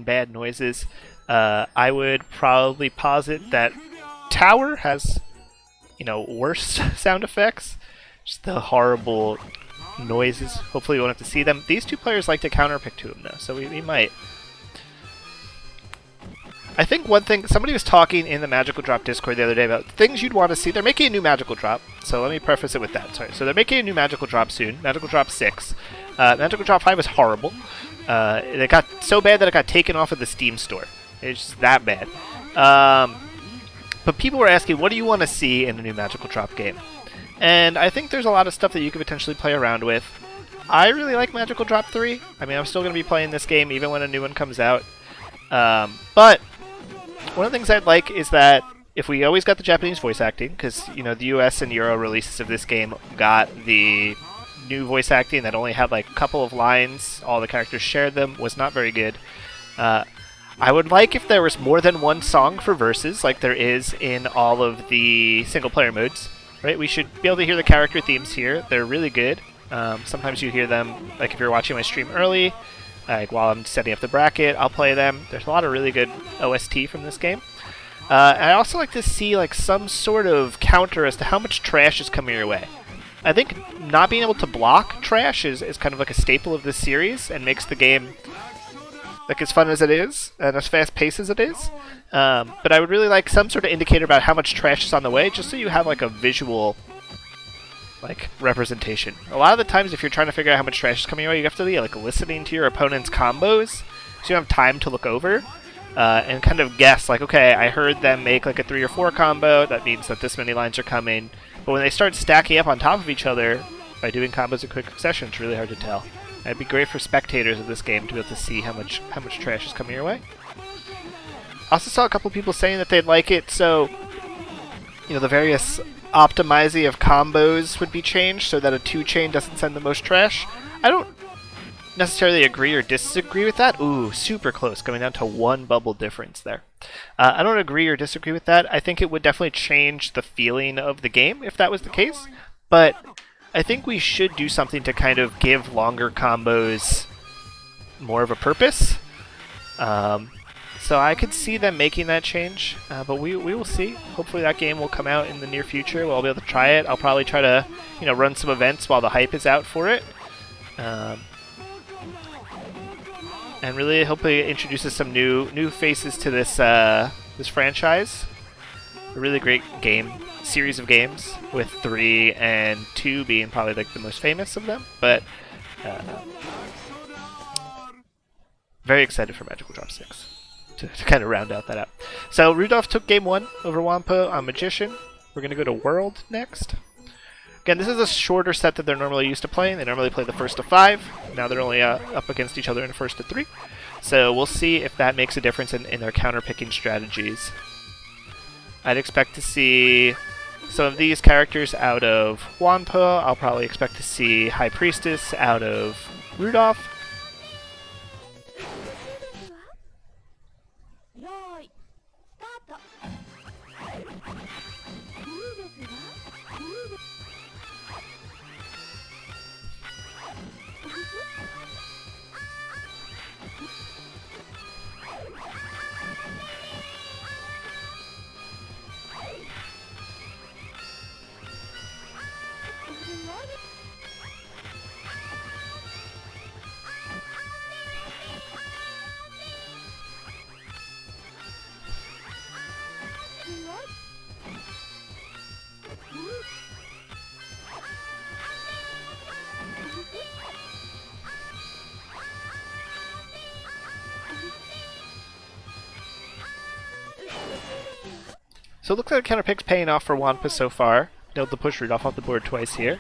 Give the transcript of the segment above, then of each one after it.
bad noises. I would probably posit that Tower has, worse sound effects. Just the horrible noises. Hopefully we won't have to see them. These two players like to counterpick to him though, so we might. I think one thing, somebody was talking in the Magical Drop Discord the other day about things you'd want to see. They're making a new Magical Drop, so let me preface it with that. Sorry. So they're making a new Magical Drop soon, Magical Drop 6. Magical Drop 5 was horrible. It got so bad that it got taken off of the Steam store. It's just that bad. But people were asking, what do you want to see in a new Magical Drop game? And I think there's a lot of stuff that you could potentially play around with. I really like Magical Drop 3. I mean, I'm still going to be playing this game even when a new one comes out. But one of the things I'd like is that if we always got the Japanese voice acting, because the US and Euro releases of this game got the new voice acting that only had like a couple of lines, all the characters shared them, was not very good. I would like if there was more than one song for verses, like there is in all of the single-player modes. Right? We should be able to hear the character themes here. They're really good. Sometimes you hear them, like if you're watching my stream early, like while I'm setting up the bracket, I'll play them. There's a lot of really good OST from this game. And I also like to see like some sort of counter as to how much trash is coming your way. I think not being able to block trash is kind of like a staple of this series and makes the game like as fun as it is and as fast-paced as it is. But I would really like some sort of indicator about how much trash is on the way, just so you have like a visual representation. A lot of the times if you're trying to figure out how much trash is coming your way, you have to be like listening to your opponent's combos, so you don't have time to look over and kind of guess like, okay, I heard them make like a 3 or 4 combo, that means that this many lines are coming. But when they start stacking up on top of each other by doing combos in quick succession, it's really hard to tell. And it'd be great for spectators of this game to be able to see how much trash is coming your way. I also saw a couple people saying that they'd like it, so the various optimizing of combos would be changed so that a 2-chain doesn't send the most trash. I don't necessarily agree or disagree with that. Ooh, super close, coming down to 1 bubble difference there. I don't agree or disagree with that. I think it would definitely change the feeling of the game if that was the case, but I think we should do something to kind of give longer combos more of a purpose. So I could see them making that change, but we will see. Hopefully that game will come out in the near future. We'll be able to try it. I'll probably try to, run some events while the hype is out for it. And really hopefully it introduces some new faces to this this franchise. A really great series of games, with 3 and 2 being probably like the most famous of them. But very excited for Magical Drop 6. To kind of round out that up. So Rudolph took game 1 over Juanpaa on Magician. We're going to go to World next. Again, this is a shorter set that they're normally used to playing. They normally play the first to 5. Now they're only up against each other in the first to 3. So we'll see if that makes a difference in their counter-picking strategies. I'd expect to see some of these characters out of Juanpaa. I'll probably expect to see High Priestess out of Rudolph. So it looks like the counter pick's paying off for Juanpaa so far. Been able to push Rudolph off the board twice here.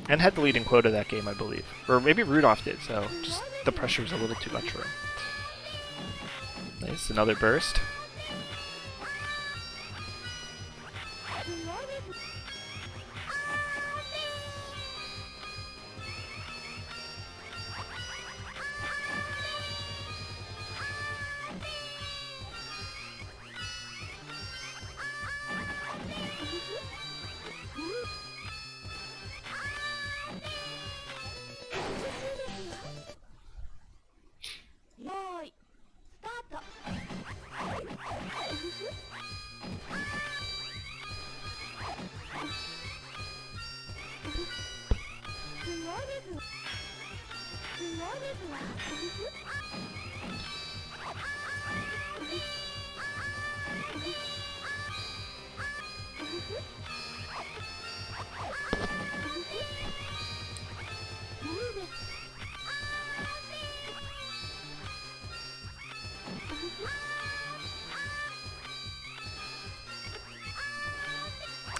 And had the leading quota that game, I believe. Or maybe Rudolph did, so just the pressure was a little too much for him. Nice, another burst.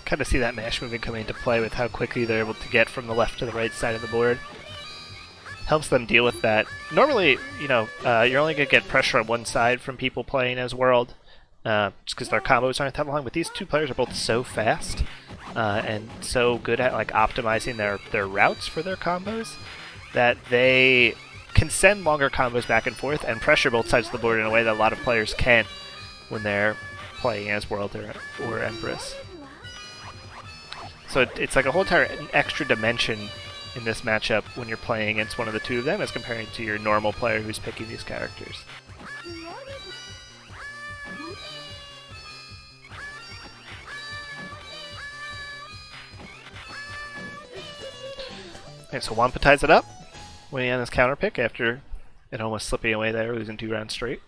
kind of see that mash moving coming into play with how quickly they're able to get from the left to the right side of the board. Helps them deal with that. Normally, you know, you're only going to get pressure on one side from people playing as World, just because their combos aren't that long, but these two players are both so fast and so good at like optimizing their routes for their combos that they can send longer combos back and forth and pressure both sides of the board in a way that a lot of players can't when they're playing as World or Empress. So it's like a whole entire extra dimension in this matchup when you're playing against one of the two of them as comparing to your normal player who's picking these characters. Okay, so Juanpaa ties it up, winning on his counter pick after it almost slipping away there, losing 2 rounds straight.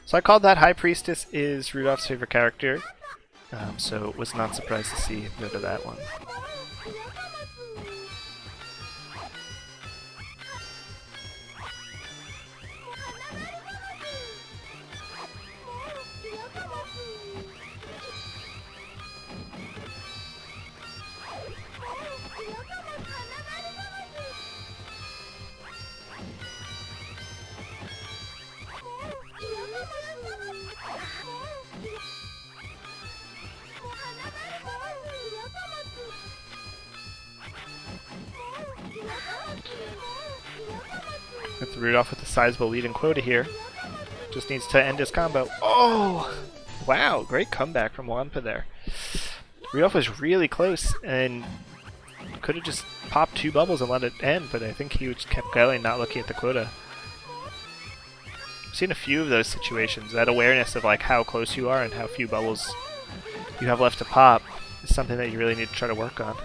So I called that High Priestess is Rudolph's favorite character, so was not surprised to see him go to that one. With Rudolph with a sizable lead in quota here. Just needs to end his combo. Oh! Wow, great comeback from Juanpaa there. Rudolph was really close and could have just popped 2 bubbles and let it end, but I think he just kept going, not looking at the quota. I've seen a few of those situations. That awareness of like how close you are and how few bubbles you have left to pop is something that you really need to try to work on.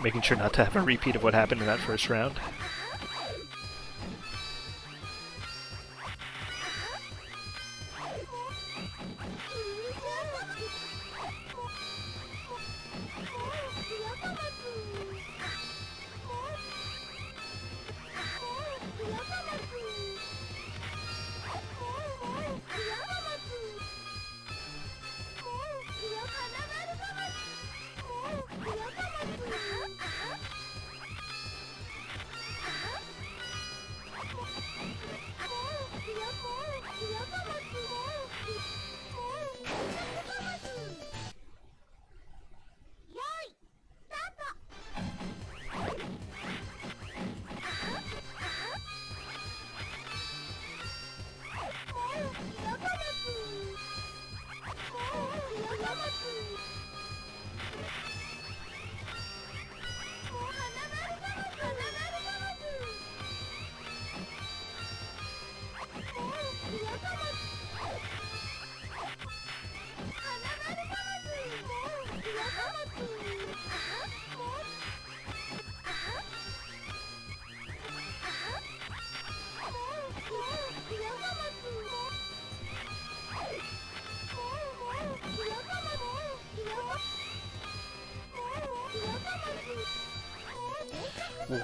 Making sure not to have a repeat of what happened in that first round.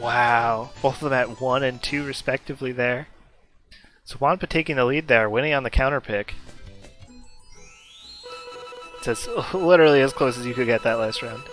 Wow, both of them at 1 and 2 respectively there. So Juanpaa taking the lead there, winning on the counter pick. It's literally as close as you could get that last round.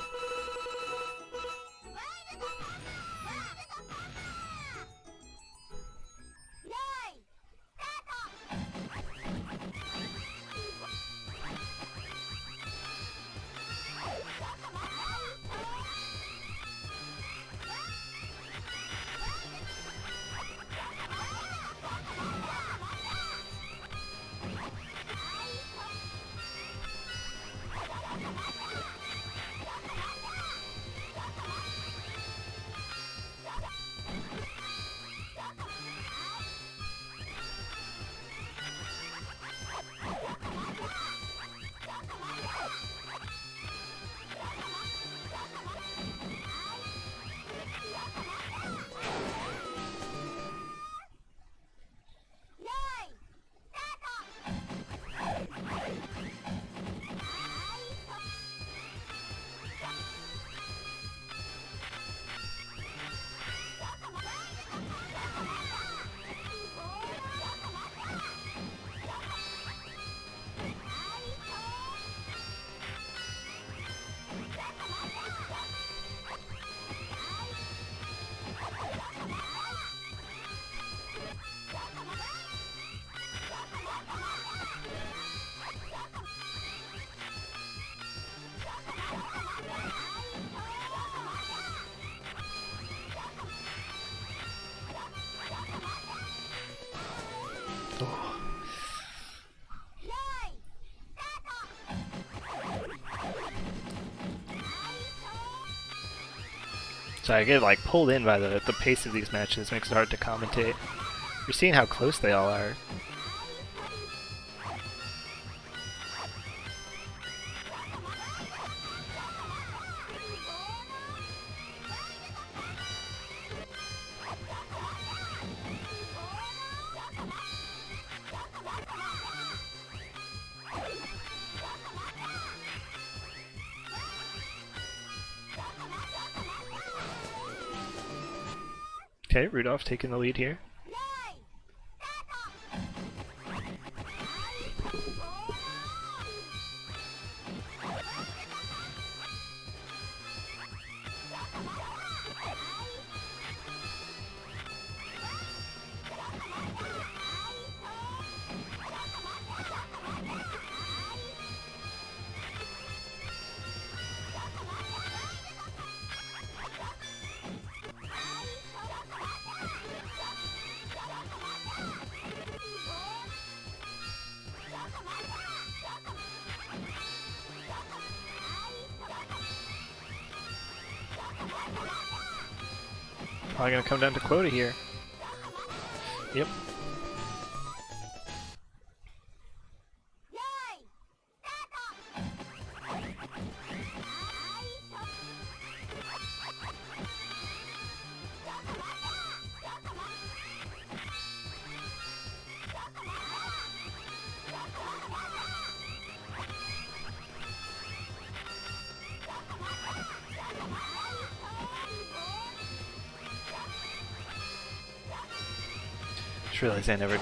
So I get like pulled in by the pace of these matches, makes it hard to commentate. You're seeing how close they all are. Okay, Rudolph taking the lead here. Probably gonna come down to quota here. Yep. Just realized I never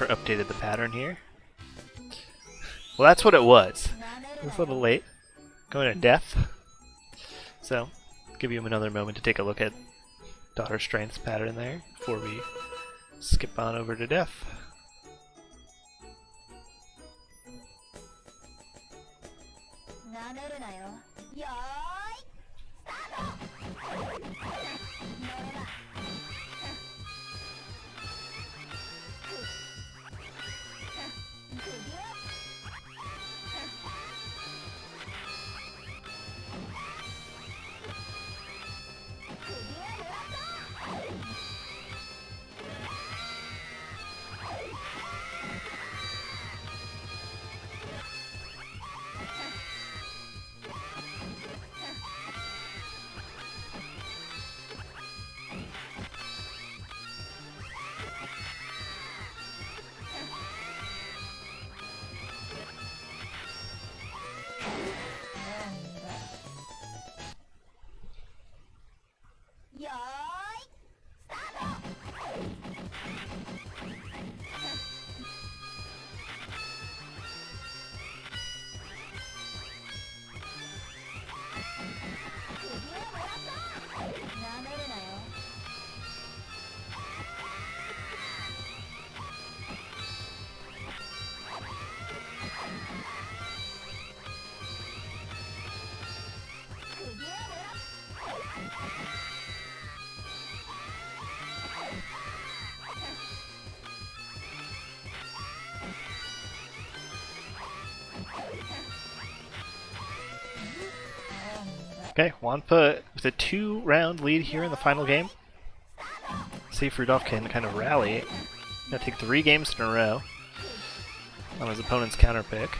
updated the pattern here. Well, that's what it was. It was a little late. Going to death. So, give you another moment to take a look at Daughter Strength's pattern there before we skip on over to death. Okay, Juanpaa with a 2-round lead here in the final game. See if Rudolph can kind of rally. Gonna take 3 games in a row on his opponent's counter pick.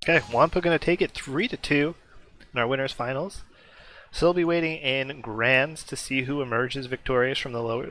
Okay, Juanpaa gonna take it 3-2 in our winners finals. Still be waiting in grands to see who emerges victorious from the lower